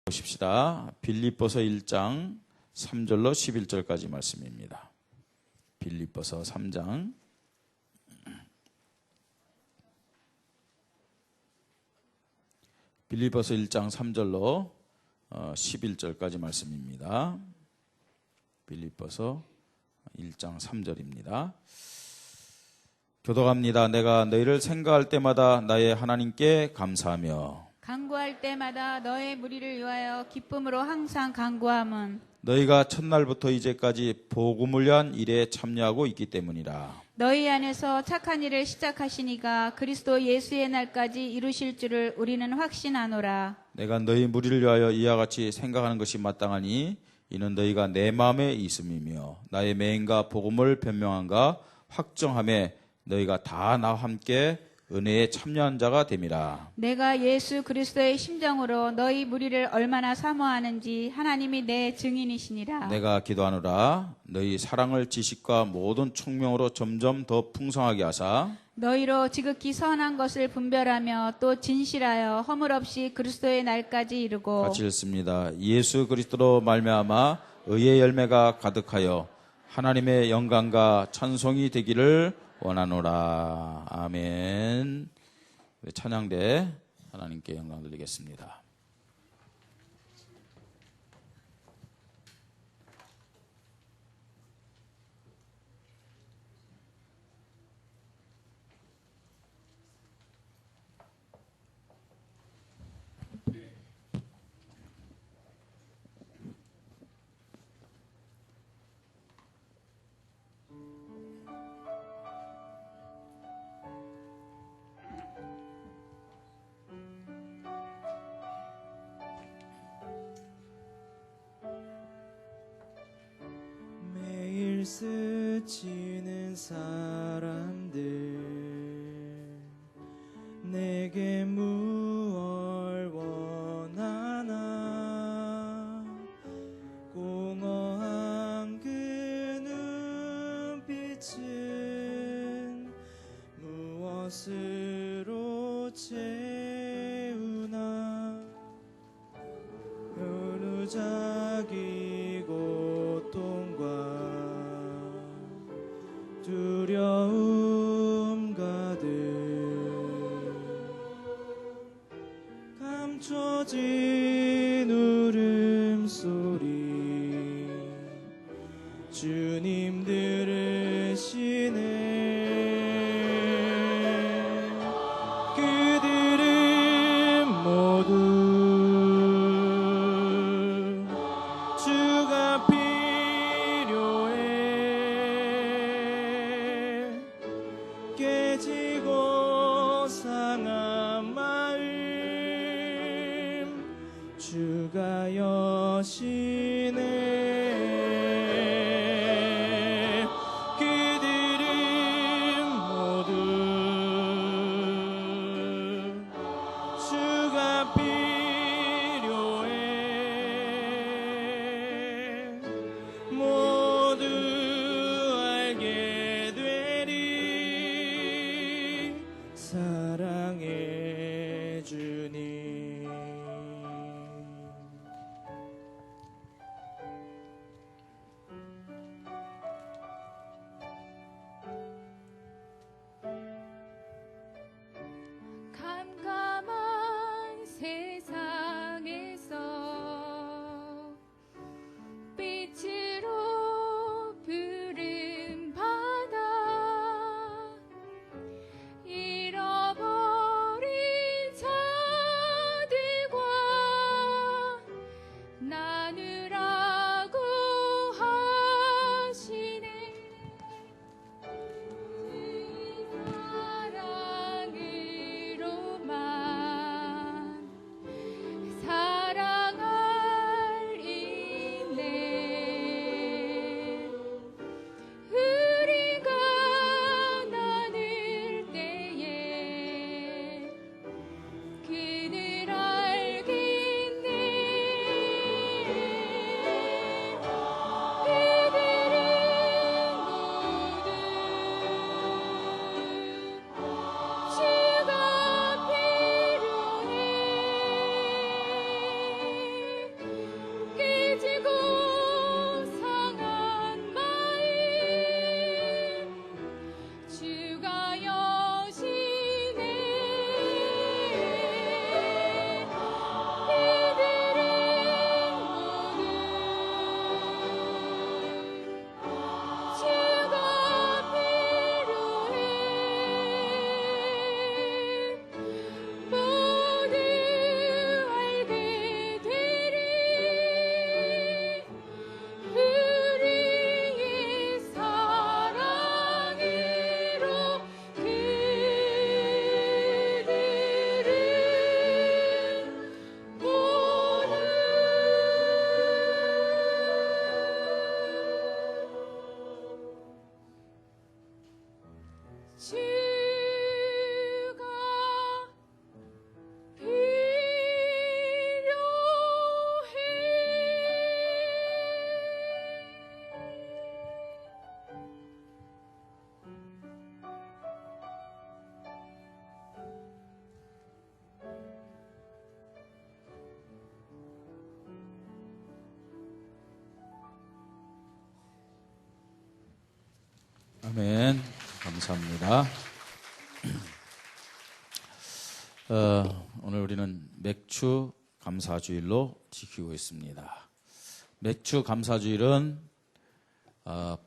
보십시다. 빌립보서 1장 3절로 11절까지 말씀입니다. 빌립보서 3장 빌립보서 1장 3절로 11절까지 말씀입니다. 빌립보서 1장 3절입니다. 교독합니다. 내가 너희를 생각할 때마다 나의 하나님께 감사하며 간구할 때마다 너의 무리를 위하여 기쁨으로 항상 간구함은 너희가 첫날부터 이제까지 복음을 위한 일에 참여하고 있기 때문이라. 너희 안에서 착한 일을 시작하시니가 그리스도 예수의 날까지 이루실 줄을 우리는 확신하노라. 내가 너희 무리를 위하여 이와 같이 생각하는 것이 마땅하니 이는 너희가 내 마음에 있음이며 나의 맹인과 복음을 변명한가 확정함에 너희가 다 나와 함께 은혜에 참여한 자가 됨이라. 내가 예수 그리스도의 심정으로 너희 무리를 얼마나 사모하는지 하나님이 내 증인이시니라. 내가 기도하노라. 너희 사랑을 지식과 모든 총명으로 점점 더 풍성하게 하사 너희로 지극히 선한 것을 분별하며 또 진실하여 허물 없이 그리스도의 날까지 이루고 같이 읽습니다. 예수 그리스도로 말미암아 의의 열매가 가득하여 하나님의 영광과 찬송이 되기를 원하노라. 아멘. 찬양대 하나님께 영광 드리겠습니다. 매일 스치는 사람들 내게 무얼 원하나 공허한 그 눈빛은 무엇으로 채우나 어느 자기 고통과 두려움 가득 감춰진 울음소리 주님 들으시네. 그들은 모두 주가 필요해. 깨지고 상한 마음 주가 여시네. 그들은 모두 주가 필요해. 모두 알게 되리 사랑의 주님. 아멘. 감사합니다. 오늘 우리는 맥주 감사주일로 지키고 있습니다. 맥주 감사주일은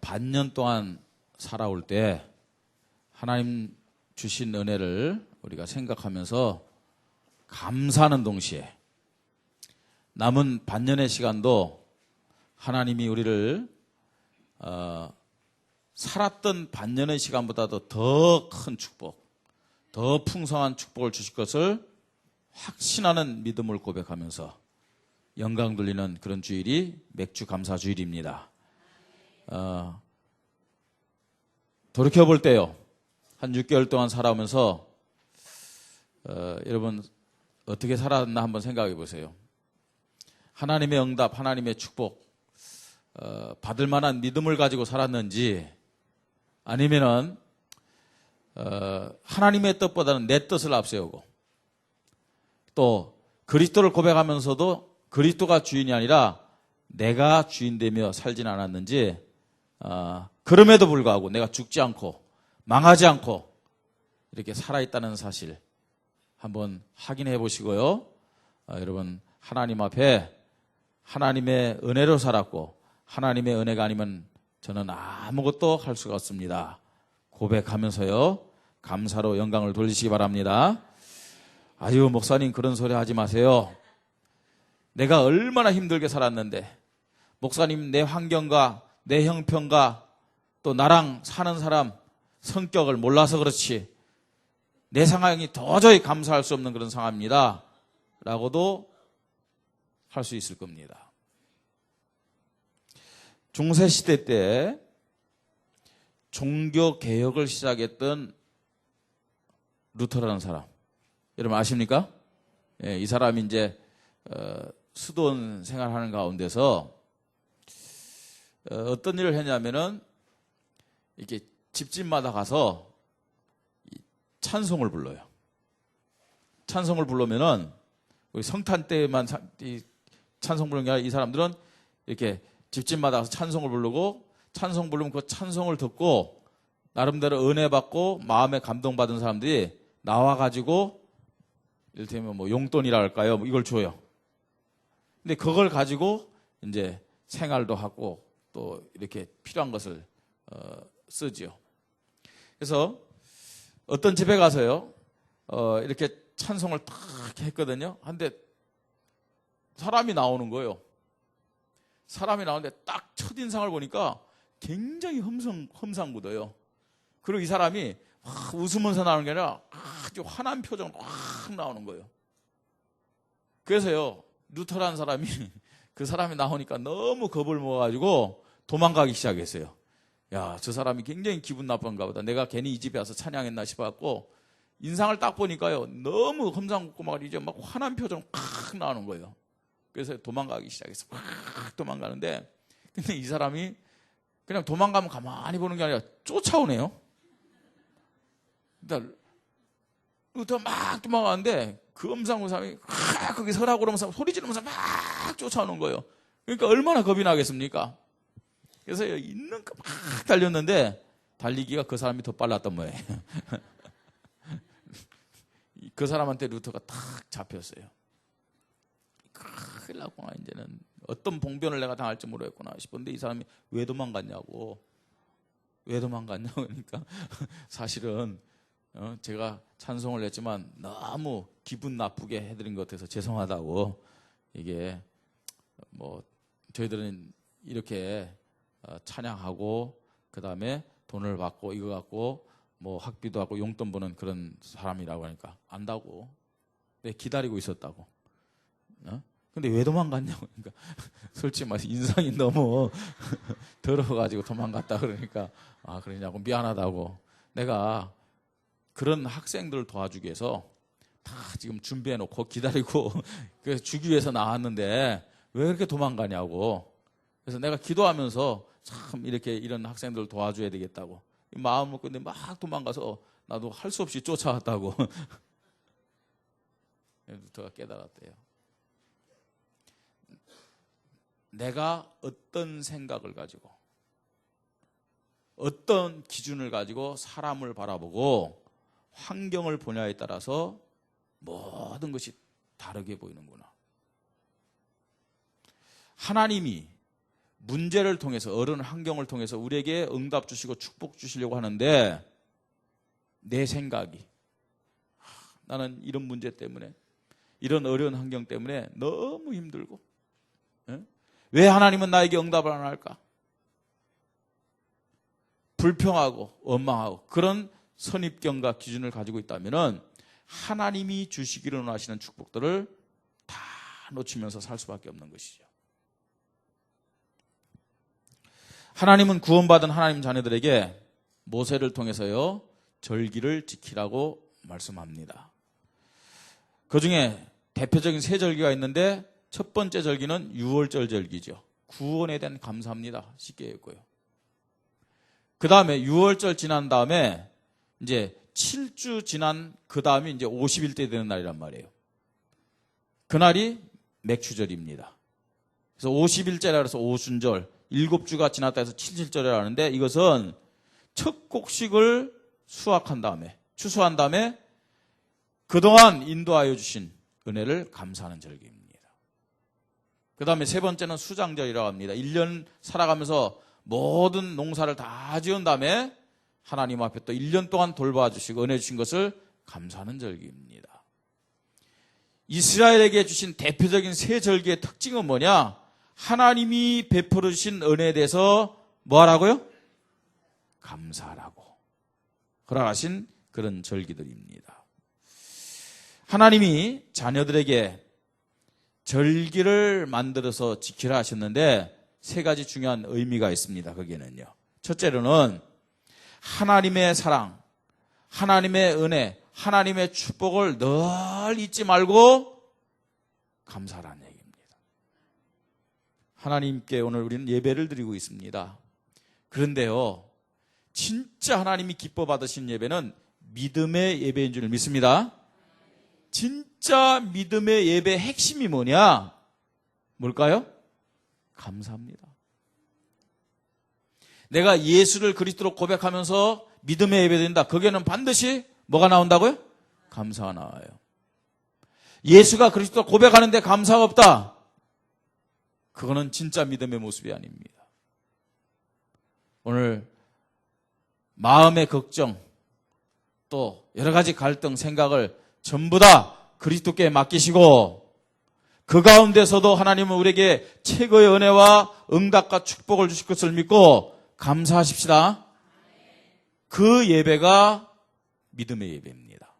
반년 동안 살아올 때 하나님 주신 은혜를 우리가 생각하면서 감사하는 동시에 남은 반년의 시간도 하나님이 우리를 살았던 반년의 시간보다도 더 큰 축복, 더 풍성한 축복을 주실 것을 확신하는 믿음을 고백하면서 영광 돌리는 그런 주일이 맥주 감사 주일입니다. 돌이켜볼 때요, 한 6개월 동안 살아오면서 여러분 어떻게 살았나 한번 생각해 보세요. 하나님의 응답, 하나님의 축복 받을 만한 믿음을 가지고 살았는지, 아니면은 하나님의 뜻보다는 내 뜻을 앞세우고 또 그리스도를 고백하면서도 그리스도가 주인이 아니라 내가 주인 되며 살진 않았는지, 그럼에도 불구하고 내가 죽지 않고 망하지 않고 이렇게 살아있다는 사실 한번 확인해 보시고요. 여러분 하나님 앞에 하나님의 은혜로 살았고 하나님의 은혜가 아니면 저는 아무것도 할 수가 없습니다. 고백하면서요, 감사로 영광을 돌리시기 바랍니다. 아유, 목사님 그런 소리 하지 마세요. 내가 얼마나 힘들게 살았는데, 목사님 내 환경과 내 형편과 또 나랑 사는 사람 성격을 몰라서 그렇지 내 상황이 도저히 감사할 수 없는 그런 상황입니다 라고도 할 수 있을 겁니다. 중세시대 때 종교개혁을 시작했던 루터라는 사람, 여러분 아십니까? 예, 이 사람이 이제 수도원 생활하는 가운데서 어떤 일을 했냐면은 이렇게 집집마다 가서 찬송을 불러요. 찬송을 부르면은 우리 성탄 때만 찬송 부르는 게 아니라 이 사람들은 이렇게 집집마다 가서 찬송을 부르고, 찬송 부르면 그 찬송을 듣고 나름대로 은혜 받고 마음에 감동받은 사람들이 나와가지고 이를테면 뭐 용돈이라 할까요? 뭐 이걸 줘요. 근데 그걸 가지고 이제 생활도 하고 또 이렇게 필요한 것을 쓰지요. 그래서 어떤 집에 가서요, 이렇게 찬송을 딱 했거든요. 근데 사람이 나오는 거예요. 사람이 나오는데 딱 첫인상을 보니까 굉장히 험상궂어요. 그리고 이 사람이 웃으면서 나오는 게 아니라 아주 환한 표정으로 확 나오는 거예요. 그래서요, 루터라는 사람이 그 사람이 나오니까 너무 겁을 먹어가지고 도망가기 시작했어요. 야, 저 사람이 굉장히 기분 나쁜가 보다. 내가 괜히 이 집에 와서 찬양했나 싶어갖고 인상을 딱 보니까요, 너무 험상궂고 막 이제 막 환한 표정 확 나오는 거예요. 그래서 도망가기 시작했어. 확 도망가는데, 근데 이 사람이 그냥 도망가면 가만히 보는 게 아니라 쫓아오네요. 그러니까 루터 막 도망가는데 그 험상궂은 사람이 확 거기 서라고 그러면서 소리 지르면서 막 쫓아오는 거예요. 그러니까 얼마나 겁이 나겠습니까? 그래서 있는 거 막 달렸는데 달리기가 그 사람이 더 빨랐던 모양이에요. 그 사람한테 루터가 탁 잡혔어요. 큰일 났구나, 이제는 어떤 봉변을 내가 당할지 모르겠구나 싶었는데 이 사람이 왜 도망갔냐고. 왜 도망갔냐고. 그러니까 사실은 제가 찬송을 했지만 너무 기분 나쁘게 해드린 것 같아서 죄송하다고. 이게 뭐 저희들은 이렇게 찬양하고 그 다음에 돈을 받고 이거 갖고 뭐 학비도 하고 용돈 버는 그런 사람이라고 하니까 안다고. 네, 기다리고 있었다고. 근데 왜 도망갔냐고. 그러니까 솔직히 말해서 인상이 너무 더러워가지고 도망갔다 그러니까 그러냐고 미안하다고. 내가 그런 학생들을 도와주기 위해서 다 지금 준비해놓고 기다리고 그래서 주기 위해서 나왔는데 왜 그렇게 도망가냐고. 그래서 내가 기도하면서 참 이렇게 이런 학생들을 도와줘야 되겠다고 마음 먹고 근데 막 도망가서 나도 할 수 없이 쫓아왔다고. 루터가 깨달았대요. 내가 어떤 생각을 가지고 어떤 기준을 가지고 사람을 바라보고 환경을 보냐에 따라서 모든 것이 다르게 보이는구나. 하나님이 문제를 통해서, 어려운 환경을 통해서 우리에게 응답 주시고 축복 주시려고 하는데, 내 생각이 나는 이런 문제 때문에, 이런 어려운 환경 때문에 너무 힘들고, 왜 하나님은 나에게 응답을 안 할까? 불평하고 원망하고 그런 선입견과 기준을 가지고 있다면 하나님이 주시기를 원하시는 축복들을 다 놓치면서 살 수밖에 없는 것이죠. 하나님은 구원받은 하나님 자녀들에게 모세를 통해서요, 절기를 지키라고 말씀합니다. 그 중에 대표적인 세 절기가 있는데, 첫 번째 절기는 유월절 절기죠. 구원에 대한 감사합니다. 쉽게 했고요. 그 다음에 유월절 지난 다음에 이제 7주 지난 그 다음에 이제 50일째 되는 날이란 말이에요. 그날이 맥추절입니다. 그래서 50일째라 해서 오순절, 7주가 지났다 해서 7일절이라 하는데, 이것은 첫 곡식을 수확한 다음에, 추수한 다음에 그동안 인도하여 주신 은혜를 감사하는 절기입니다. 그 다음에 세 번째는 수장절이라고 합니다. 1년 살아가면서 모든 농사를 다 지은 다음에 하나님 앞에 또 1년 동안 돌봐주시고 은혜 주신 것을 감사하는 절기입니다. 이스라엘에게 주신 대표적인 세 절기의 특징은 뭐냐? 하나님이 베풀어 주신 은혜에 대해서 뭐 하라고요? 감사하라고 허락하신 그런 절기들입니다. 하나님이 자녀들에게 절기를 만들어서 지키라 하셨는데, 세 가지 중요한 의미가 있습니다. 거기에는요. 첫째로는 하나님의 사랑, 하나님의 은혜, 하나님의 축복을 늘 잊지 말고 감사하라는 얘기입니다. 하나님께 오늘 우리는 예배를 드리고 있습니다. 그런데요, 진짜 하나님이 기뻐 받으신 예배는 믿음의 예배인 줄 믿습니다. 진짜 믿음의 예배의 핵심이 뭐냐? 뭘까요? 감사합니다. 내가 예수를 그리스도로 고백하면서 믿음의 예배 드린다. 거기에는 반드시 뭐가 나온다고요? 감사가 나와요. 예수가 그리스도로 고백하는데 감사가 없다. 그거는 진짜 믿음의 모습이 아닙니다. 오늘 마음의 걱정, 또 여러 가지 갈등, 생각을 전부 다 그리스도께 맡기시고, 그 가운데서도 하나님은 우리에게 최고의 은혜와 응답과 축복을 주실 것을 믿고 감사하십시다. 그 예배가 믿음의 예배입니다.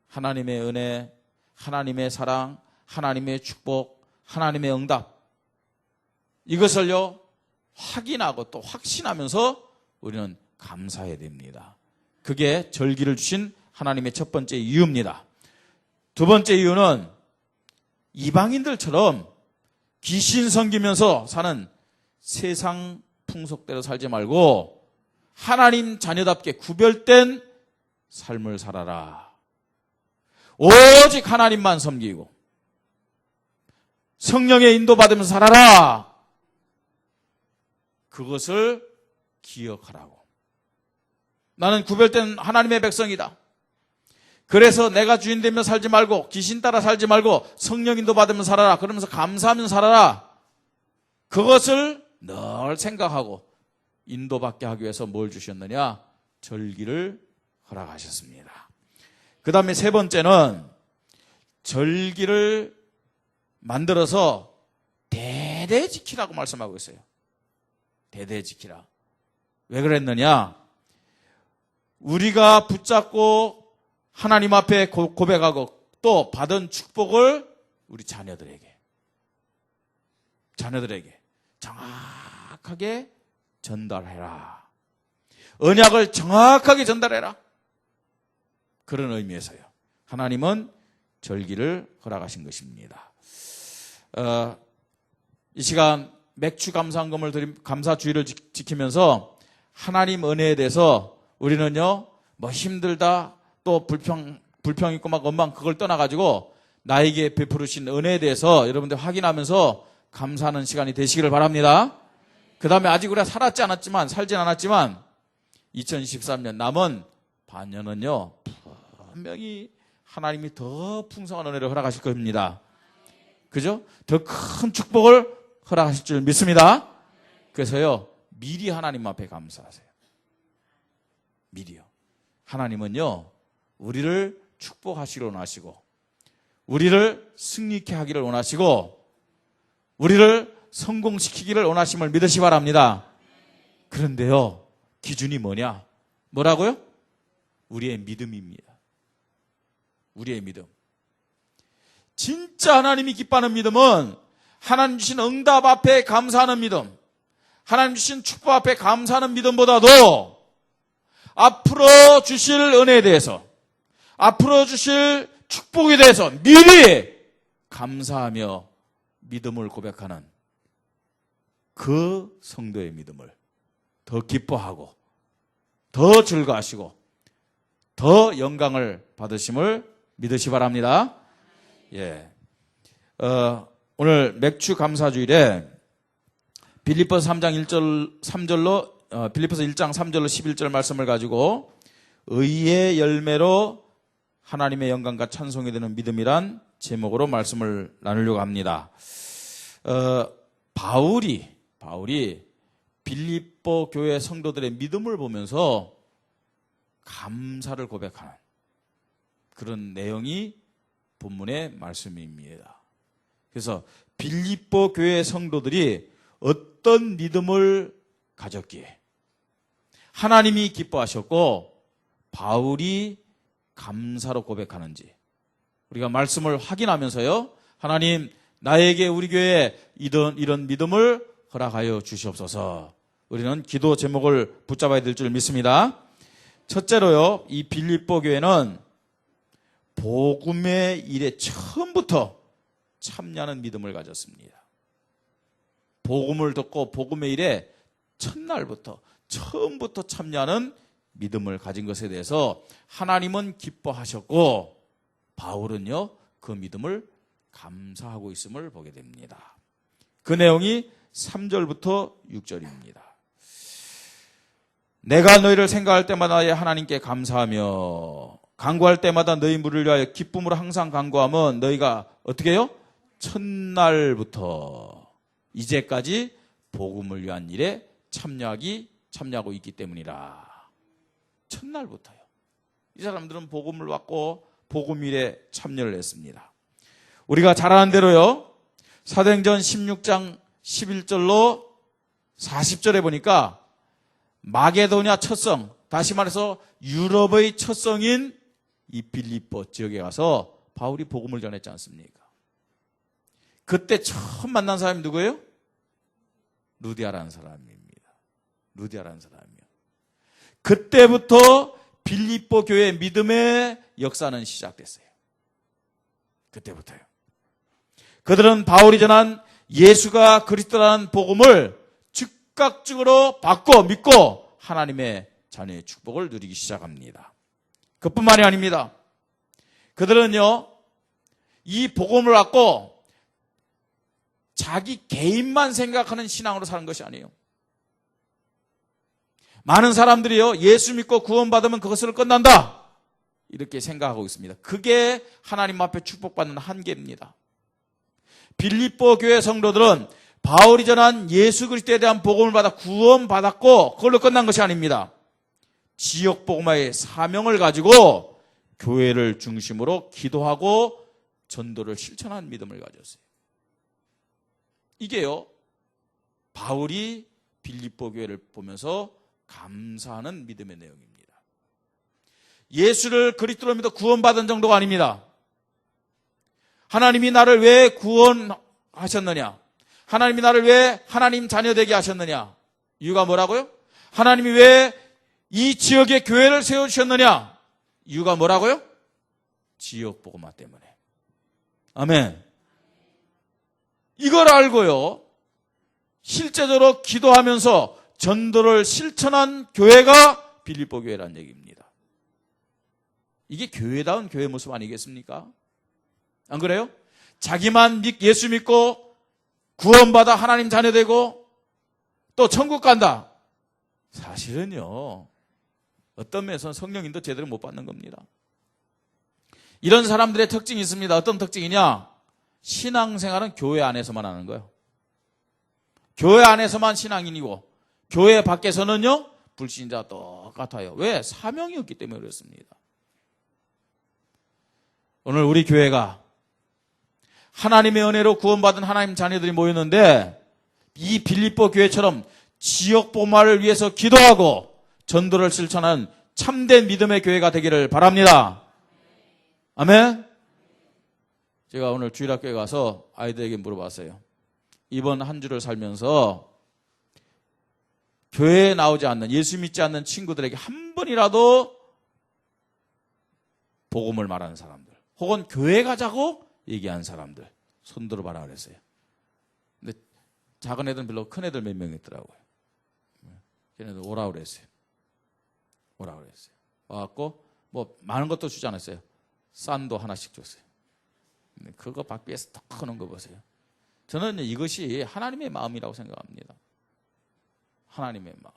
하나님의 은혜, 하나님의 사랑, 하나님의 축복, 하나님의 응답, 이것을요 확인하고 또 확신하면서 우리는 감사해야 됩니다. 그게 절기를 주신 하나님의 첫 번째 이유입니다. 두 번째 이유는 이방인들처럼 귀신 섬기면서 사는 세상 풍속대로 살지 말고 하나님 자녀답게 구별된 삶을 살아라. 오직 하나님만 섬기고 성령의 인도받으면서 살아라. 그것을 기억하라고. 나는 구별된 하나님의 백성이다. 그래서 내가 주인 되며 살지 말고, 귀신 따라 살지 말고 성령 인도 받으면서 살아라. 그러면서 감사하면서 살아라. 그것을 늘 생각하고 인도받게 하기 위해서 뭘 주셨느냐? 절기를 허락하셨습니다. 그 다음에 세 번째는 절기를 만들어서 대대 지키라고 말씀하고 있어요. 대대 지키라. 왜 그랬느냐? 우리가 붙잡고 하나님 앞에 고백하고 또 받은 축복을 우리 자녀들에게 정확하게 전달해라. 언약을 정확하게 전달해라. 그런 의미에서요, 하나님은 절기를 허락하신 것입니다. 이 시간 맥주 감사헌금을 감사주의를 지키면서 하나님 은혜에 대해서 우리는요, 뭐 힘들다, 또 불평 있고 막 원망, 그걸 떠나가지고 나에게 베푸르신 은혜에 대해서 여러분들 확인하면서 감사하는 시간이 되시기를 바랍니다. 그 다음에 아직 우리가 살진 않았지만 2023년 남은 반년은요, 분명히 하나님이 더 풍성한 은혜를 허락하실 겁니다. 그죠? 더 큰 축복을 허락하실 줄 믿습니다. 그래서요, 미리 하나님 앞에 감사하세요. 미리요. 하나님은요, 우리를 축복하시기를 원하시고, 우리를 승리케 하기를 원하시고, 우리를 성공시키기를 원하심을 믿으시 바랍니다. 그런데요, 기준이 뭐냐? 뭐라고요? 우리의 믿음입니다. 우리의 믿음. 진짜 하나님이 기뻐하는 믿음은 하나님 주신 응답 앞에 감사하는 믿음, 하나님 주신 축복 앞에 감사하는 믿음보다도 앞으로 주실 은혜에 대해서, 앞으로 주실 축복에 대해서 미리 감사하며 믿음을 고백하는 그 성도의 믿음을 더 기뻐하고 더 즐거워하시고 더 영광을 받으심을 믿으시 바랍니다. 예. 오늘 맥주 감사주일에 빌립보서 3절로 빌립보서 1장 3절로 11절 말씀을 가지고 의의 열매로 하나님의 영광과 찬송이 되는 믿음이란 제목으로 말씀을 나누려고 합니다. 바울이 빌립보 교회 성도들의 믿음을 보면서 감사를 고백하는 그런 내용이 본문의 말씀입니다. 그래서 빌립보 교회 성도들이 어떤 믿음을 가졌기에 하나님이 기뻐하셨고 바울이 감사로 고백하는지 우리가 말씀을 확인하면서요, 하나님 나에게 우리 교회에 이런 믿음을 허락하여 주시옵소서. 우리는 기도 제목을 붙잡아야 될 줄 믿습니다. 첫째로요, 이 빌립보 교회는 복음의 일에 처음부터 참여하는 믿음을 가졌습니다. 복음을 듣고 복음의 일에 첫날부터 처음부터 참여하는 믿음을 가진 것에 대해서 하나님은 기뻐하셨고 바울은요, 그 믿음을 감사하고 있음을 보게 됩니다. 그 내용이 3절부터 6절입니다. 내가 너희를 생각할 때마다 하나님께 감사하며 간구할 때마다 너희 물을 위하여 기쁨으로 항상 간구하면 너희가 어떻게 해요? 첫날부터 이제까지 복음을 위한 일에 참여하고 있기 때문이라. 첫날부터요. 이 사람들은 복음을 받고 복음 일에 참여를 했습니다. 우리가 잘 아는 대로요, 사도행전 16장 11절로 40절에 보니까 마게도냐 첫성, 다시 말해서 유럽의 첫성인 이 빌립보 지역에 가서 바울이 복음을 전했지 않습니까? 그때 처음 만난 사람이 누구예요? 루디아라는 사람입니다. 루디아라는 사람이요. 그때부터 빌립보 교회 믿음의 역사는 시작됐어요. 그때부터요. 그들은 바울이 전한 예수가 그리스도라는 복음을 즉각적으로 받고 믿고 하나님의 자녀의 축복을 누리기 시작합니다. 그뿐만이 아닙니다. 그들은요, 이 복음을 받고 자기 개인만 생각하는 신앙으로 사는 것이 아니에요. 많은 사람들이요, 예수 믿고 구원받으면 그것으로 끝난다, 이렇게 생각하고 있습니다. 그게 하나님 앞에 축복받는 한계입니다. 빌립보 교회 성도들은 바울이 전한 예수 그리스도에 대한 복음을 받아 구원받았고 그걸로 끝난 것이 아닙니다. 지역 복음화의 사명을 가지고 교회를 중심으로 기도하고 전도를 실천하는 믿음을 가졌어요. 이게요, 바울이 빌립보 교회를 보면서 감사하는 믿음의 내용입니다. 예수를 그리스도로 믿어 구원받은 정도가 아닙니다. 하나님이 나를 왜 구원하셨느냐? 하나님이 나를 왜 하나님 자녀 되게 하셨느냐? 이유가 뭐라고요? 하나님이 왜 이 지역에 교회를 세워주셨느냐? 이유가 뭐라고요? 지역 복음화 때문에. 아멘. 이걸 알고요, 실제적으로 기도하면서 전도를 실천한 교회가 빌립보 교회라는 얘기입니다. 이게 교회다운 교회 모습 아니겠습니까? 안 그래요? 자기만 예수 믿고 구원받아 하나님 자녀 되고 또 천국 간다. 사실은요, 어떤 면에서는 성령님도 제대로 못 받는 겁니다. 이런 사람들의 특징이 있습니다. 어떤 특징이냐? 신앙생활은 교회 안에서만 하는 거예요. 교회 안에서만 신앙인이고 교회 밖에서는요, 불신자 똑같아요. 왜? 사명이 없기 때문에 그렇습니다. 오늘 우리 교회가 하나님의 은혜로 구원받은 하나님 자녀들이 모였는데, 이 빌립보 교회처럼 지역 복음화를 위해서 기도하고 전도를 실천하는 참된 믿음의 교회가 되기를 바랍니다. 아멘. 제가 오늘 주일학교에 가서 아이들에게 물어봤어요. 이번 한 주를 살면서 교회에 나오지 않는, 예수 믿지 않는 친구들에게 한 번이라도 복음을 말하는 사람들, 혹은 교회 가자고 얘기한 사람들 손 들어봐라 그랬어요. 근데 작은 애들은 별로, 큰 애들 몇 명 있더라고요. 걔네들 오라 그랬어요. 오라 그랬어요. 와갖고 뭐 많은 것도 주지 않았어요. 쌀도 하나씩 줬어요. 근데 그거 밖 위에서 딱 크는 거 보세요. 저는 이것이 하나님의 마음이라고 생각합니다. 하나님의 마음.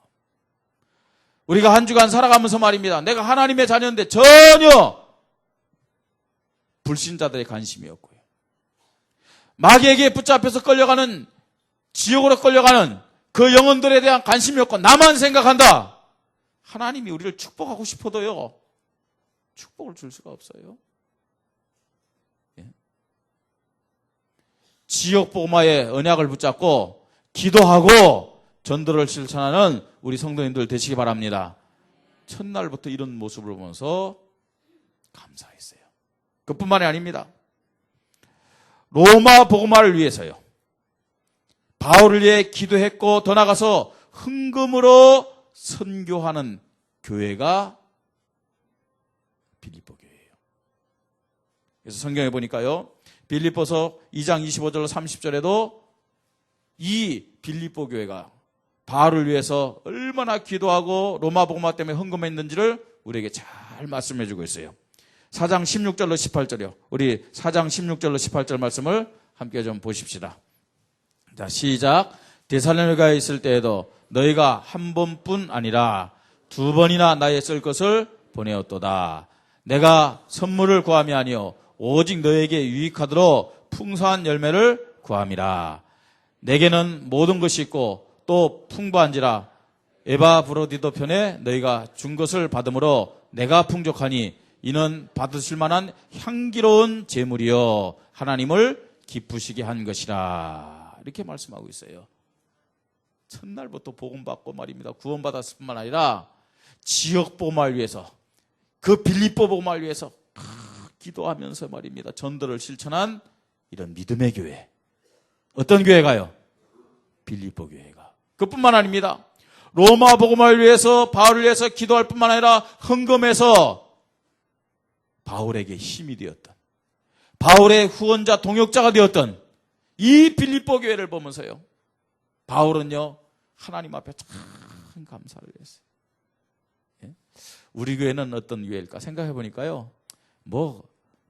우리가 한 주간 살아가면서 말입니다. 내가 하나님의 자녀인데 전혀 불신자들의 관심이 없고요. 마귀에게 붙잡혀서 끌려가는, 지옥으로 끌려가는 그 영혼들에 대한 관심이 없고 나만 생각한다. 하나님이 우리를 축복하고 싶어도요, 축복을 줄 수가 없어요. 지역 복음화의 언약을 붙잡고 기도하고 전도를 실천하는 우리 성도님들 되시기 바랍니다. 첫날부터 이런 모습을 보면서 감사했어요. 그뿐만이 아닙니다. 로마 복음화를 위해서요, 바울을 위해 기도했고 더 나아가서 헌금으로 선교하는 교회가 빌립보 교회예요. 그래서 성경에 보니까요, 빌립보서 2장 25절 30절에도 이 빌립보 교회가 바울을 위해서 얼마나 기도하고 로마 복음화 때문에 헌금했는지를 우리에게 잘 말씀해 주고 있어요. 4장 16절로 18절이요. 우리 4장 16절로 18절 말씀을 함께 좀 보십시다. 자, 시작. 데살로니가에 있을 때에도 너희가 한 번뿐 아니라 두 번이나 나의 쓸 것을 보내었도다. 내가 선물을 구함이 아니요 오직 너에게 유익하도록 풍성한 열매를 구함이라. 내게는 모든 것이 있고 또 풍부한지라. 에바브로디도 편에 너희가 준 것을 받음으로 내가 풍족하니 이는 받으실 만한 향기로운 제물이요 하나님을 기쁘시게 한 것이라. 이렇게 말씀하고 있어요. 첫날부터 복음받고 말입니다. 구원받았을 뿐만 아니라 지역 복음을 위해서, 그 빌립보 복음을 위해서 기도하면서 말입니다, 전도를 실천한 이런 믿음의 교회. 어떤 교회가요? 빌립보 교회가. 그뿐만 아닙니다. 로마 복음을 위해서, 바울을 위해서 기도할 뿐만 아니라 헌금해서 바울에게 힘이 되었던, 바울의 후원자 동역자가 되었던 이 빌립보 교회를 보면서요, 바울은요 하나님 앞에 참 감사를 했어요. 예? 우리 교회는 어떤 교회일까 생각해 보니까요,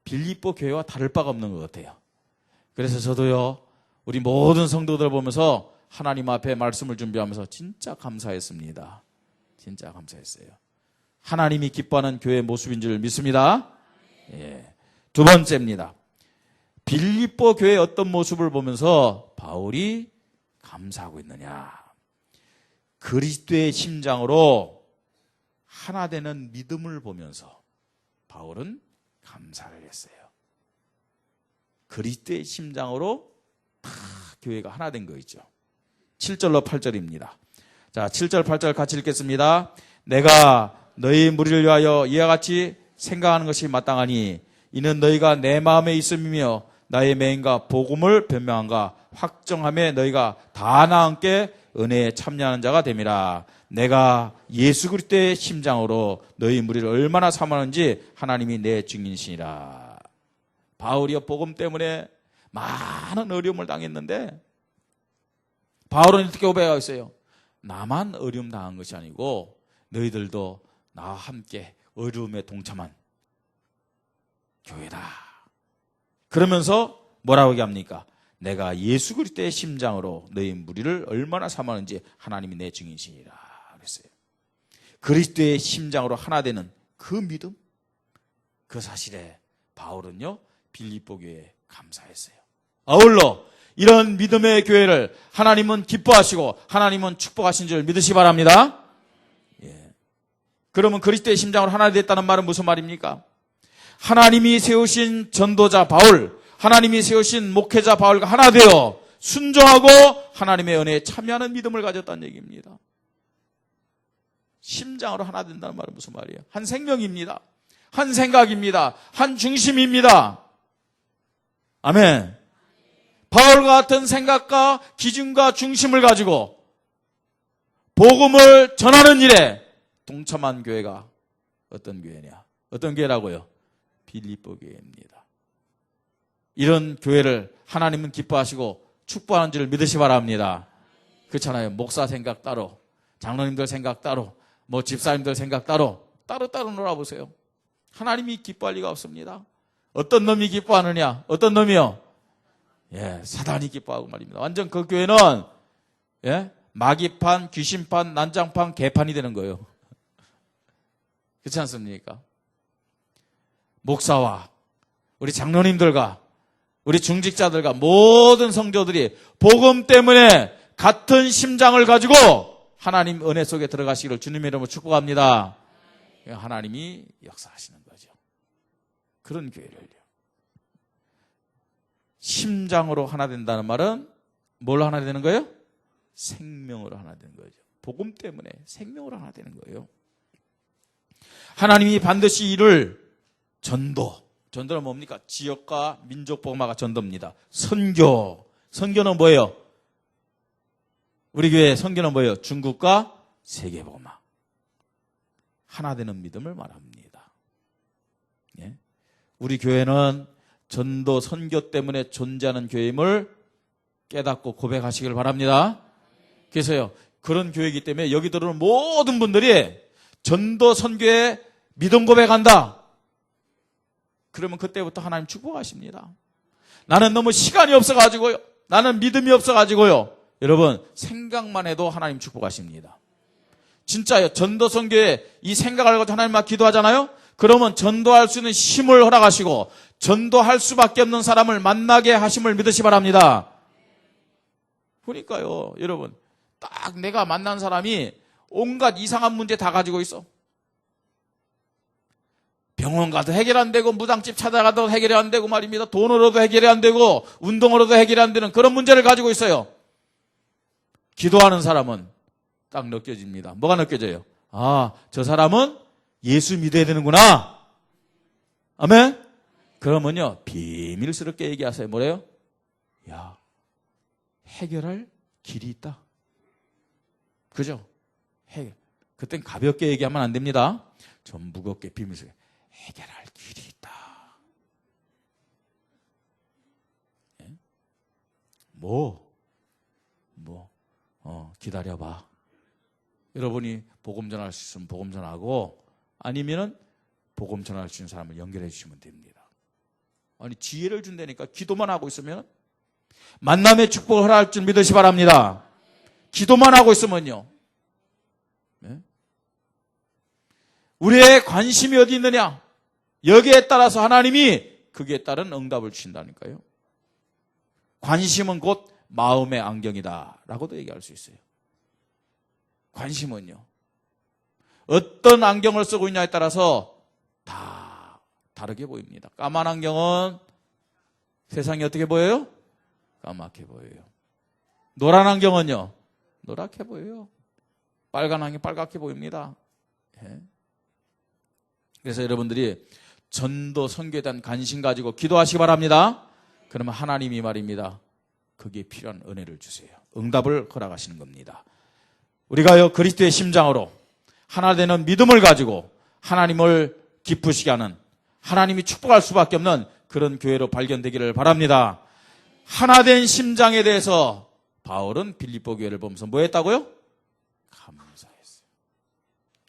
빌립보 교회와 다를 바가 없는 것 같아요. 그래서 저도요, 우리 모든 성도들 보면서 하나님 앞에 말씀을 준비하면서 진짜 감사했습니다. 진짜 감사했어요. 하나님이 기뻐하는 교회의 모습인 줄 믿습니다. 예. 두 번째입니다. 빌립보 교회의 어떤 모습을 보면서 바울이 감사하고 있느냐. 그리스도의 심장으로 하나 되는 믿음을 보면서 바울은 감사를 했어요. 그리스도의 심장으로 다 교회가 하나 된 거 있죠. 7절로 8절입니다. 자, 7절 8절 같이 읽겠습니다. 내가 너희 무리를 위하여 이와 같이 생각하는 것이 마땅하니 이는 너희가 내 마음에 있음이며 나의 맹인과 복음을 변명한가 확정함에 너희가 다 나와 함께 은혜에 참여하는 자가 됨이라. 내가 예수 그리스도의 심장으로 너희 무리를 얼마나 사모하는지 하나님이 내 증인이시니라. 바울이요, 복음 때문에 많은 어려움을 당했는데 바울은 이렇게 고백하고 있어요. 나만 어려움 당한 것이 아니고 너희들도 나와 함께 어려움에 동참한 교회다. 그러면서 뭐라고 얘기합니까? 내가 예수 그리스도의 심장으로 너희 무리를 얼마나 사모하는지 하나님이 내 증인이시니라 그랬어요. 그리스도의 심장으로 하나 되는 그 믿음, 그 사실에 바울은요 빌립보 교회에 감사했어요. 아울러 이런 믿음의 교회를 하나님은 기뻐하시고 하나님은 축복하신 줄 믿으시 바랍니다. 예. 그러면 그리스도의 심장으로 하나 됐다는 말은 무슨 말입니까? 하나님이 세우신 전도자 바울, 하나님이 세우신 목회자 바울과 하나 되어 순종하고 하나님의 은혜에 참여하는 믿음을 가졌다는 얘기입니다. 심장으로 하나 된다는 말은 무슨 말이에요? 한 생명입니다. 한 생각입니다. 한 중심입니다. 아멘. 바울과 같은 생각과 기준과 중심을 가지고 복음을 전하는 일에 동참한 교회가 어떤 교회냐? 어떤 교회라고요? 빌립보 교회입니다. 이런 교회를 하나님은 기뻐하시고 축복하는 줄 믿으시 바랍니다. 그렇잖아요. 목사 생각 따로, 장로님들 생각 따로, 뭐 집사님들 생각 따로, 따로따로 놀아보세요. 하나님이 기뻐할 리가 없습니다. 어떤 놈이 기뻐하느냐? 어떤 놈이요? 예, 사단이 기뻐하고 말입니다. 완전 그 교회는 예, 마귀판, 귀신판, 난장판, 개판이 되는 거예요. 그렇지 않습니까? 목사와 우리 장로님들과 우리 중직자들과 모든 성도들이 복음 때문에 같은 심장을 가지고 하나님 은혜 속에 들어가시기를 주님의 이름으로 축복합니다. 하나님이 역사하시는 거죠. 그런 교회를요. 심장으로 하나 된다는 말은 뭘로 하나 되는 거예요? 생명으로 하나 되는 거죠. 복음 때문에 생명으로 하나 되는 거예요. 하나님이 반드시 이를 전도는 뭡니까? 지역과 민족 복음화가 전도입니다. 선교는 뭐예요? 우리 교회 선교는 뭐예요? 중국과 세계 복음화. 하나 되는 믿음을 말합니다. 예? 우리 교회는 전도 선교 때문에 존재하는 교회임을 깨닫고 고백하시길 바랍니다. 그래서요, 그런 교회이기 때문에 여기 들어오는 모든 분들이 전도 선교에 믿음 고백한다. 그러면 그때부터 하나님 축복하십니다. 나는 너무 시간이 없어가지고요. 나는 믿음이 없어가지고요. 여러분, 생각만 해도 하나님 축복하십니다. 진짜요. 전도 선교에 이 생각을 가지고 하나님 막 기도하잖아요. 그러면 전도할 수 있는 힘을 허락하시고 전도할 수밖에 없는 사람을 만나게 하심을 믿으시 바랍니다. 그러니까요. 여러분, 딱 내가 만난 사람이 온갖 이상한 문제 다 가지고 있어. 병원 가도 해결 안 되고 무당집 찾아가도 해결이 안 되고 말입니다. 돈으로도 해결이 안 되고 운동으로도 해결이 안 되는 그런 문제를 가지고 있어요. 기도하는 사람은 딱 느껴집니다. 뭐가 느껴져요? 아, 저 사람은 예수 믿어야 되는구나. 아멘? 그러면요, 비밀스럽게 얘기하세요. 뭐래요? 야, 해결할 길이 있다. 그죠? 그땐 가볍게 얘기하면 안 됩니다. 좀 무겁게 비밀스럽게. 해결할 길이 있다. 예? 기다려봐. 여러분이 복음 전할 수 있으면 복음 전하고 아니면은 복음 전할 수 있는 사람을 연결해 주시면 됩니다. 아니, 지혜를 준다니까 기도만 하고 있으면 만남의 축복을 허락할 줄 믿으시 바랍니다. 기도만 하고 있으면요. 예? 우리의 관심이 어디 있느냐? 여기에 따라서 하나님이 거기에 따른 응답을 주신다니까요. 관심은 곧 마음의 안경이다 라고도 얘기할 수 있어요. 관심은요. 어떤 안경을 쓰고 있냐에 따라서 다 다르게 보입니다. 까만 안경은 세상이 어떻게 보여요? 까맣게 보여요. 노란 안경은요? 노랗게 보여요. 빨간 안경 빨갛게 보입니다. 예. 그래서 여러분들이 전도 선교에 대한 관심 가지고 기도하시기 바랍니다. 그러면 하나님이 말입니다. 거기에 필요한 은혜를 주세요. 응답을 허락하시는 겁니다. 우리가요, 그리스도의 심장으로 하나 되는 믿음을 가지고 하나님을 기쁘시게 하는, 하나님이 축복할 수밖에 없는 그런 교회로 발견되기를 바랍니다. 하나 된 심장에 대해서 바울은 빌립보 교회를 보면서 뭐 했다고요? 감사했어요.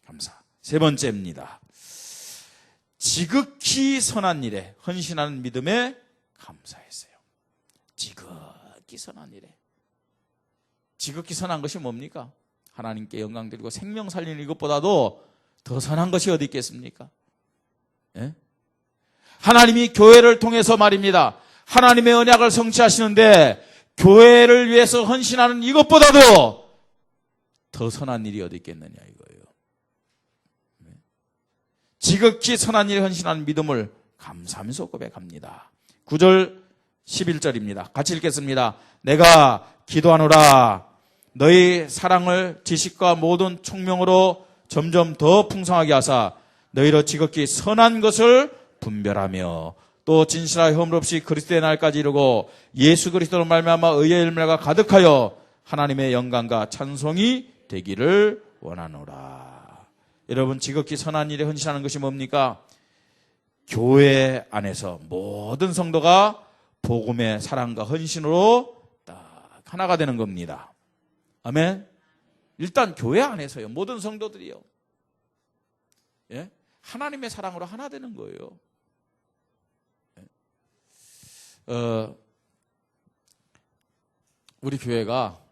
감사. 세 번째입니다. 지극히 선한 일에 헌신하는 믿음에 감사했어요. 지극히 지극히 선한 일에. 지극히 선한 것이 뭡니까? 하나님께 영광 드리고 생명 살리는 이것보다도 더 선한 것이 어디 있겠습니까? 예? 하나님이 교회를 통해서 말입니다. 하나님의 언약을 성취하시는데 교회를 위해서 헌신하는 이것보다도 더 선한 일이 어디 있겠느냐 이거예요. 지극히 선한 일에 헌신하는 믿음을 감사하면서 고백합니다. 9절 11절입니다. 같이 읽겠습니다. 내가 기도하노라 너희 사랑을 지식과 모든 총명으로 점점 더 풍성하게 하사 너희로 지극히 선한 것을 분별하며 또 진실하여 허물 없이 그리스도의 날까지 이루고 예수 그리스도로 말미암아 의의 열매가 가득하여 하나님의 영광과 찬송이 되기를 원하노라. 여러분 지극히 선한 일에 헌신하는 것이 뭡니까? 교회 안에서 모든 성도가 복음의 사랑과 헌신으로 딱 하나가 되는 겁니다. 아멘. 일단 교회 안에서요. 모든 성도들이요. 예? 하나님의 사랑으로 하나 되는 거예요. 우리 교회가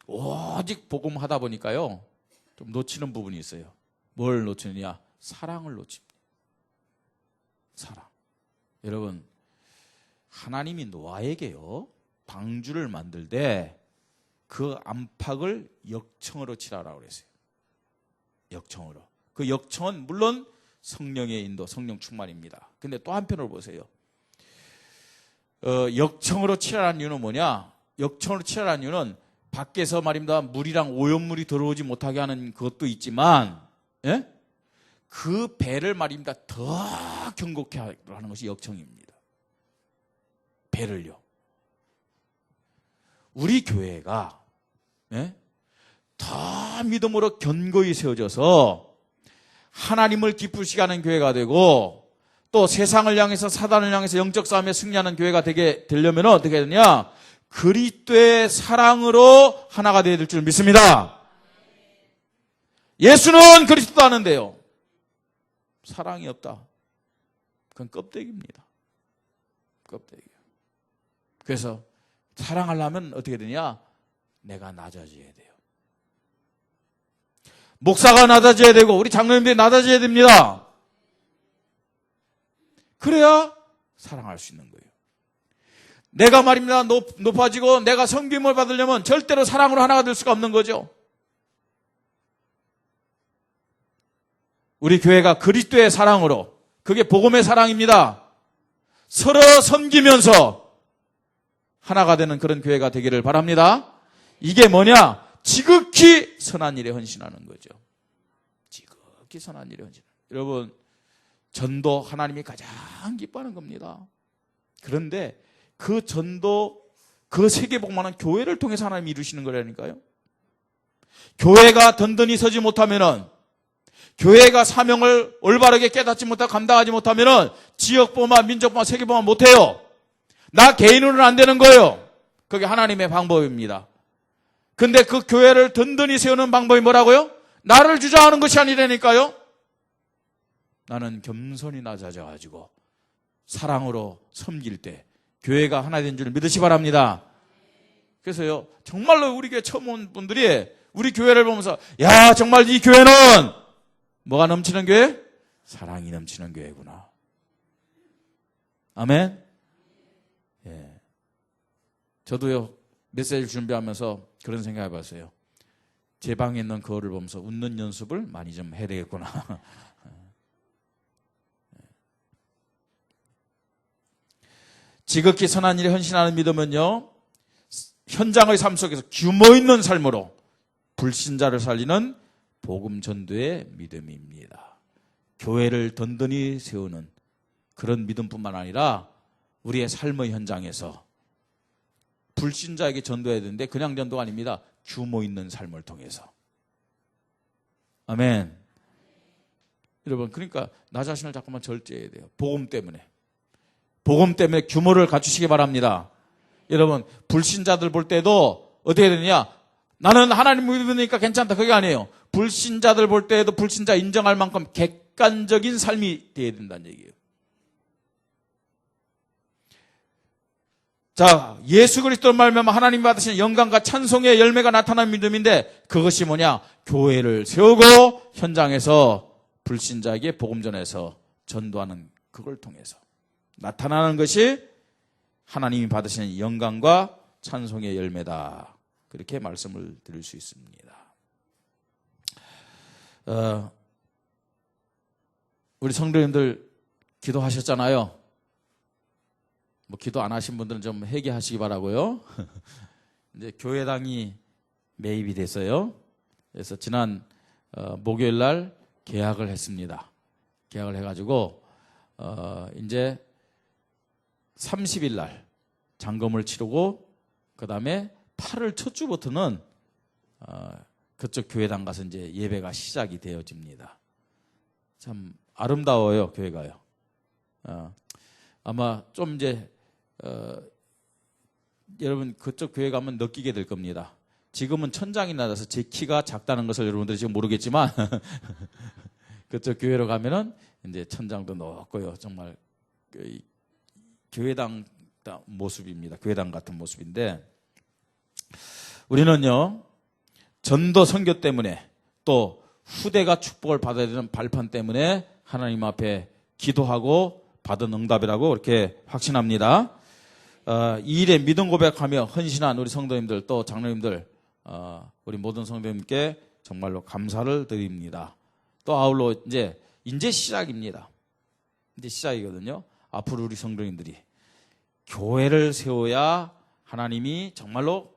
오직 복음 하다 보니까요. 좀 놓치는 부분이 있어요. 뭘 놓치느냐? 사랑을 놓칩니다. 사랑. 여러분, 하나님이 노아에게요. 방주를 만들 때 그 안팎을 역청으로 칠하라고 그랬어요. 역청으로. 그 역청은 물론 성령의 인도, 성령 충만입니다. 근데 또 한편으로 보세요. 역청으로 칠하라는 이유는 뭐냐? 역청으로 칠하라는 이유는 밖에서 말입니다. 물이랑 오염물이 들어오지 못하게 하는 그것도 있지만, 예? 그 배를 말입니다. 더 견고케 하는 것이 역청입니다. 배를요. 우리 교회가, 예? 더 믿음으로 견고히 세워져서 하나님을 기쁘시게 하는 교회가 되고 또 세상을 향해서 사단을 향해서 영적 싸움에 승리하는 교회가 되게 되려면 어떻게 되냐? 그리스도의 사랑으로 하나가 되어야 될 줄 믿습니다. 예수는 그리스도 아는데요. 사랑이 없다. 그건 껍데기입니다. 껍데기요. 그래서 사랑하려면 어떻게 되냐? 내가 낮아져야 돼요. 목사가 낮아져야 되고 우리 장로님들이 낮아져야 됩니다. 그래야 사랑할 수 있는 거예요. 내가 말입니다. 높아지고 내가 섬김을 받으려면 절대로 사랑으로 하나가 될 수가 없는 거죠. 우리 교회가 그리스도의 사랑으로, 그게 복음의 사랑입니다. 서로 섬기면서 하나가 되는 그런 교회가 되기를 바랍니다. 이게 뭐냐? 지극히 선한 일에 헌신하는 거죠. 지극히 선한 일에 헌신하는. 여러분, 전도 하나님이 가장 기뻐하는 겁니다. 그런데 그 전도, 그 세계복만한 교회를 통해서 하나님이 이루시는 거라니까요. 교회가 든든히 서지 못하면은, 교회가 사명을 올바르게 깨닫지 못하고 감당하지 못하면은 지역복만, 민족복만, 세계복만 못해요. 나 개인으로는 안 되는 거예요. 그게 하나님의 방법입니다. 근데 그 교회를 든든히 세우는 방법이 뭐라고요? 나를 주장하는 것이 아니라니까요. 나는 겸손히 낮아져가지고 사랑으로 섬길 때 교회가 하나 된 줄 믿으시 바랍니다. 그래서요, 정말로 우리 교회 처음 온 분들이 우리 교회를 보면서, 야, 정말 이 교회는 뭐가 넘치는 교회? 사랑이 넘치는 교회구나. 아멘. 예. 저도요, 메시지를 준비하면서 그런 생각 해봤어요. 제 방에 있는 거울을 보면서 웃는 연습을 많이 좀 해야 되겠구나. 지극히 선한 일에 헌신하는 믿음은요, 현장의 삶 속에서 규모 있는 삶으로 불신자를 살리는 복음 전도의 믿음입니다. 교회를 든든히 세우는 그런 믿음뿐만 아니라 우리의 삶의 현장에서 불신자에게 전도해야 되는데 그냥 전도가 아닙니다. 규모 있는 삶을 통해서. 아멘. 여러분, 그러니까 나 자신을 자꾸만 절제해야 돼요. 복음 때문에. 복음 때문에 규모를 갖추시기 바랍니다. 여러분, 불신자들 볼 때도 어떻게 되느냐? 나는 하나님 믿으니까 괜찮다. 그게 아니에요. 불신자들 볼 때에도 불신자 인정할 만큼 객관적인 삶이 되어야 된다는 얘기예요. 자, 예수 그리스도로 말미암아 하나님 받으신 영광과 찬송의 열매가 나타난 믿음인데 그것이 뭐냐? 교회를 세우고 현장에서 불신자에게 복음 전해서 전도하는 그걸 통해서 나타나는 것이 하나님이 받으시는 영광과 찬송의 열매다. 그렇게 말씀을 드릴 수 있습니다. 우리 성도님들 기도하셨잖아요. 뭐 기도 안 하신 분들은 좀 회개하시기 바라고요. 이제 교회당이 매입이 됐어요. 그래서 지난 목요일 날 계약을 했습니다. 계약을 해가지고 이제 30일 날 장검을 치르고 그 다음에 8월 첫 주부터는 그쪽 교회당 가서 이제 예배가 시작이 되어집니다. 참 아름다워요, 교회가요. 아마 좀 이제 여러분 그쪽 교회 가면 느끼게 될 겁니다. 지금은 천장이 낮아서 제 키가 작다는 것을 여러분들이 지금 모르겠지만 그쪽 교회로 가면은 이제 천장도 높고요. 정말 교회당 모습입니다. 교회당 같은 모습인데 우리는요 전도 선교 때문에 또 후대가 축복을 받아야 되는 발판 때문에 하나님 앞에 기도하고 받은 응답이라고 이렇게 확신합니다. 이 일에 믿음 고백하며 헌신한 우리 성도님들 또 장로님들 우리 모든 성도님께 정말로 감사를 드립니다. 또 아울러 이제 시작입니다. 이제 시작이거든요. 앞으로 우리 성도님들이 교회를 세워야 하나님이 정말로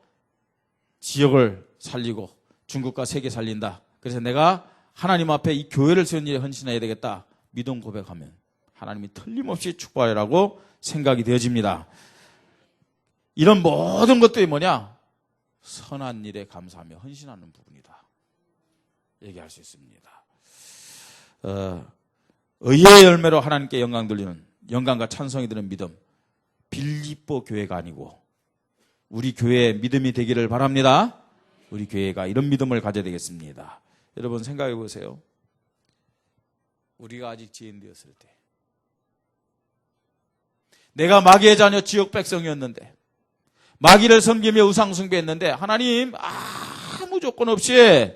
지역을 살리고 중국과 세계 살린다. 그래서 내가 하나님 앞에 이 교회를 세운 일에 헌신해야 되겠다. 믿음 고백하면 하나님이 틀림없이 축복하리라고 생각이 되어집니다. 이런 모든 것들이 뭐냐? 선한 일에 감사하며 헌신하는 부분이다. 얘기할 수 있습니다. 의의 열매로 하나님께 영광 돌리는 영광과 찬송이 드는 믿음. 빌립보 교회가 아니고 우리 교회의 믿음이 되기를 바랍니다. 우리 교회가 이런 믿음을 가져야 되겠습니다. 여러분 생각해 보세요. 우리가 아직 지인되었을 때 내가 마귀의 자녀 지역 백성이었는데 마귀를 섬기며 우상 숭배했는데 하나님 아무 조건 없이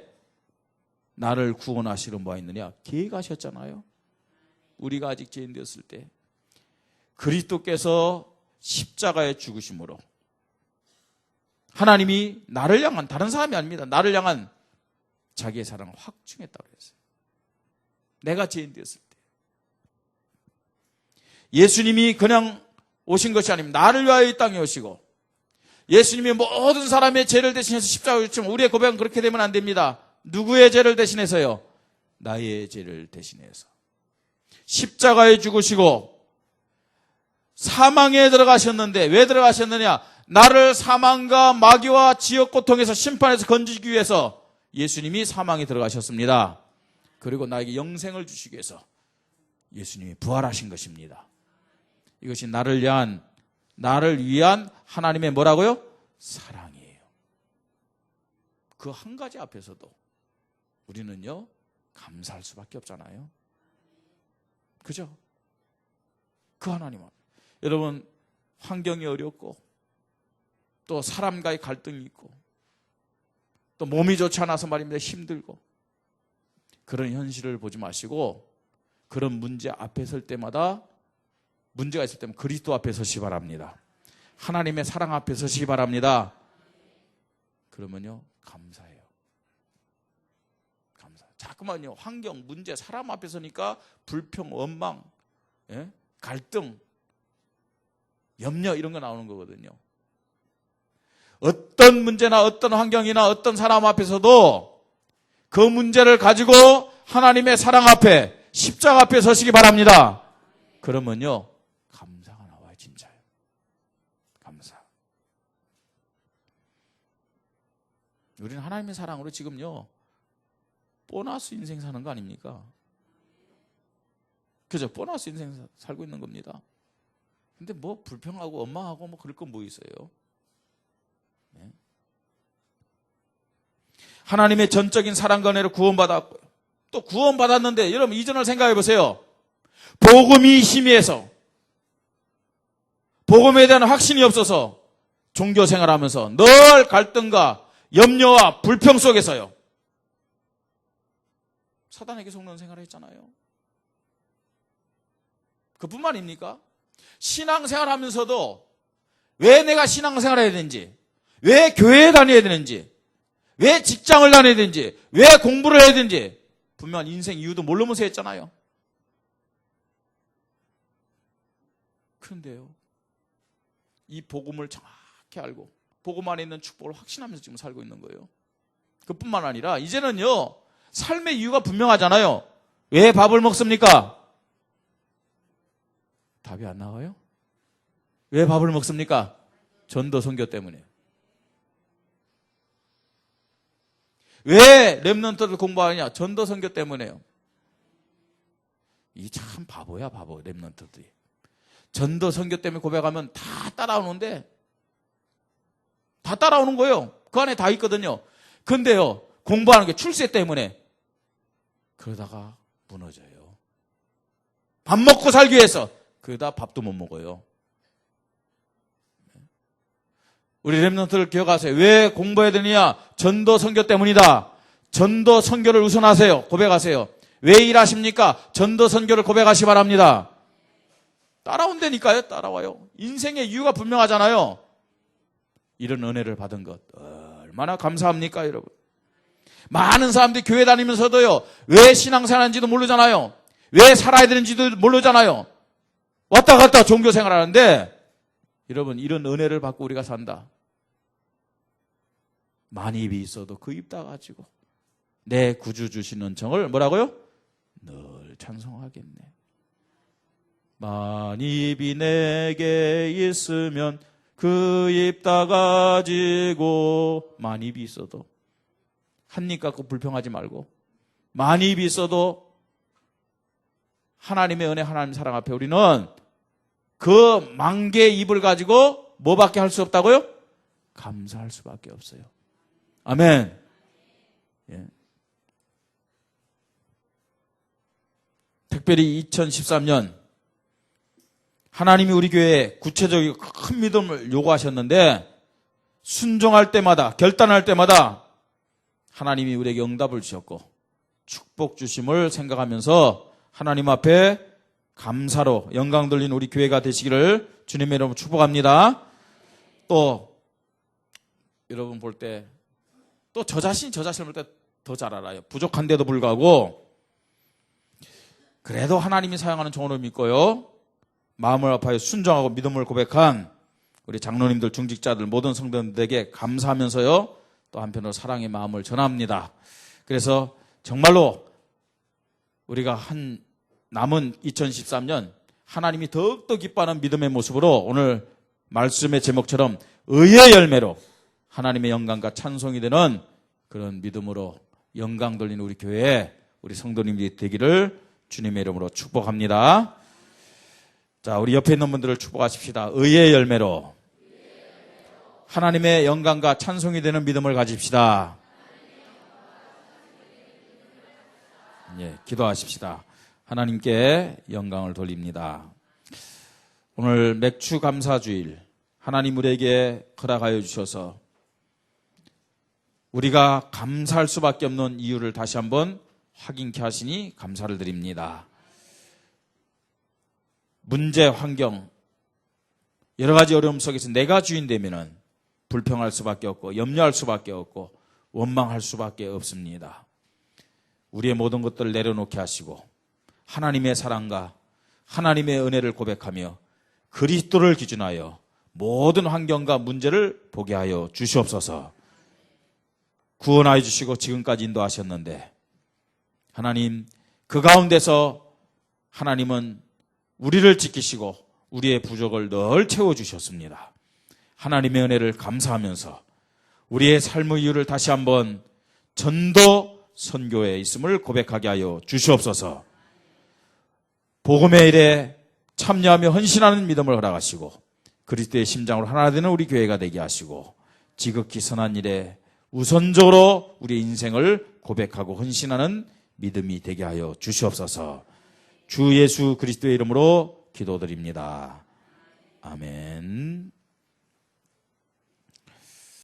나를 구원하시러 뭐 있느냐? 계획하셨잖아요. 우리가 아직 죄인 되었을 때 그리스도께서 십자가에 죽으심으로 하나님이 나를 향한 다른 사람이 아닙니다. 나를 향한 자기의 사랑을 확증했다고 했어요. 내가 죄인 되었을 때 예수님이 그냥 오신 것이 아닙니다. 나를 위하여 이 땅에 오시고 예수님이 모든 사람의 죄를 대신해서 십자가에 죽지만 우리의 고백은 그렇게 되면 안 됩니다. 누구의 죄를 대신해서요? 나의 죄를 대신해서 십자가에 죽으시고 사망에 들어가셨는데 왜 들어가셨느냐? 나를 사망과 마귀와 지역 고통에서 심판에서 건지기 위해서 예수님이 사망에 들어가셨습니다. 그리고 나에게 영생을 주시기 위해서 예수님이 부활하신 것입니다. 이것이 나를 위한 하나님의 뭐라고요? 사랑이에요. 그 한 가지 앞에서도 우리는요 감사할 수밖에 없잖아요. 그죠? 그 하나님 앞에 여러분 환경이 어렵고 또 사람과의 갈등이 있고 또 몸이 좋지 않아서 말입니다. 힘들고 그런 현실을 보지 마시고 그런 문제 앞에 설 때마다 문제가 있을 때면 그리스도 앞에 서시기 바랍니다. 하나님의 사랑 앞에 서시기 바랍니다. 그러면요 감사해요. 감사. 자꾸만요 환경, 문제, 사람 앞에 서니까 불평, 원망, 갈등, 염려 이런 거 나오는 거거든요. 어떤 문제나 어떤 환경이나 어떤 사람 앞에서도 그 문제를 가지고 하나님의 사랑 앞에 십자가 앞에 서시기 바랍니다. 그러면요 감사가 나와요. 진짜요. 감사. 우리는 하나님의 사랑으로 지금요 보너스 인생 사는 거 아닙니까? 그죠? 보너스 인생 살고 있는 겁니다. 근데 뭐 불평하고 원망하고 뭐 그럴 건 뭐 있어요? 네? 하나님의 전적인 사랑과 은혜로 구원받았고요. 또 구원받았는데 여러분 이전을 생각해 보세요. 복음이 희미해서 복음에 대한 확신이 없어서 종교 생활하면서 늘 갈등과 염려와 불평 속에서요. 사단에게 속는 생활을 했잖아요. 그뿐만입니까? 신앙생활 하면서도 왜 내가 신앙생활을 해야 되는지, 왜 교회에 다녀야 되는지, 왜 직장을 다녀야 되는지, 왜 공부를 해야 되는지 분명한 인생 이유도 모르면서 했잖아요. 그런데요, 이 복음을 정확히 알고 복음 안에 있는 축복을 확신하면서 지금 살고 있는 거예요. 그뿐만 아니라 이제는요, 삶의 이유가 분명하잖아요. 왜 밥을 먹습니까? 답이 안 나와요? 왜 밥을 먹습니까? 전도 선교 때문에. 왜 렘넌트를 공부하느냐? 전도 선교 때문에요. 이 참 바보야, 바보, 렘넌트들이. 전도 선교 때문에 고백하면 다 따라오는데, 다 따라오는 거예요. 그 안에 다 있거든요. 근데요, 공부하는 게 출세 때문에 그러다가 무너져요. 밥 먹고 살기 위해서 그러다 밥도 못 먹어요. 우리 렘넌트를 기억하세요. 왜 공부해야 되느냐? 전도 선교 때문이다. 전도 선교를 우선하세요. 고백하세요. 왜 일하십니까? 전도 선교를 고백하시 바랍니다. 따라온다니까요. 따라와요. 인생의 이유가 분명하잖아요. 이런 은혜를 받은 것 얼마나 감사합니까, 여러분? 많은 사람들이 교회 다니면서도요, 왜 신앙생활하는지도 모르잖아요. 왜 살아야 되는지도 모르잖아요. 왔다 갔다 종교생활 하는데, 여러분, 이런 은혜를 받고 우리가 산다. 많이 입이 있어도 그 입 닫아가지고 내 구주 주신 은총을 뭐라고요? 늘 찬송하겠네. 많이 입이 내게 있으면 그 입 닫아가지고, 많이 입이 있어도 한 입 갖고 불평하지 말고, 많이 입이 있어도 하나님의 은혜, 하나님 사랑 앞에 우리는 그 만 개의 입을 가지고 뭐밖에 할 수 없다고요? 감사할 수밖에 없어요. 아멘. 예. 특별히 2013년 하나님이 우리 교회에 구체적이고 큰 믿음을 요구하셨는데, 순종할 때마다, 결단할 때마다 하나님이 우리에게 응답을 주셨고 축복 주심을 생각하면서 하나님 앞에 감사로 영광 돌린 우리 교회가 되시기를 주님의 이름으로 축복합니다. 또 여러분 볼 때, 또 저 자신을 볼 때 더 잘 알아요. 부족한데도 불구하고 그래도 하나님이 사용하는 종으로 믿고요, 마음을 아파요 순종하고 믿음을 고백한 우리 장로님들, 중직자들, 모든 성도님들에게 감사하면서요, 또 한편으로 사랑의 마음을 전합니다. 그래서 정말로 우리가 남은 2013년 하나님이 더욱더 기뻐하는 믿음의 모습으로 오늘 말씀의 제목처럼 의의 열매로 하나님의 영광과 찬송이 되는 그런 믿음으로 영광 돌리는 우리 교회에 우리 성도님들이 되기를 주님의 이름으로 축복합니다. 자, 우리 옆에 있는 분들을 축복하십시다. 의의 열매로 하나님의 영광과 찬송이 되는 믿음을 가집시다. 예, 기도하십시다. 하나님께 영광을 돌립니다. 오늘 맥주 감사주일, 하나님 우리에게 허락하여 주셔서 우리가 감사할 수밖에 없는 이유를 다시 한번 확인케 하시니 감사를 드립니다. 문제, 환경, 여러 가지 어려움 속에서 내가 주인 되면은 불평할 수밖에 없고 염려할 수밖에 없고 원망할 수밖에 없습니다. 우리의 모든 것들을 내려놓게 하시고 하나님의 사랑과 하나님의 은혜를 고백하며 그리스도를 기준하여 모든 환경과 문제를 보게 하여 주시옵소서. 구원하여 주시고 지금까지 인도하셨는데 하나님, 그 가운데서 하나님은 우리를 지키시고 우리의 부족을 늘 채워주셨습니다. 하나님의 은혜를 감사하면서 우리의 삶의 이유를 다시 한번 전도 선교에 있음을 고백하게 하여 주시옵소서. 복음의 일에 참여하며 헌신하는 믿음을 허락하시고 그리스도의 심장으로 하나 되는 우리 교회가 되게 하시고 지극히 선한 일에 우선적으로 우리의 인생을 고백하고 헌신하는 믿음이 되게 하여 주시옵소서. 주 예수 그리스도의 이름으로 기도드립니다. 아멘. 아멘.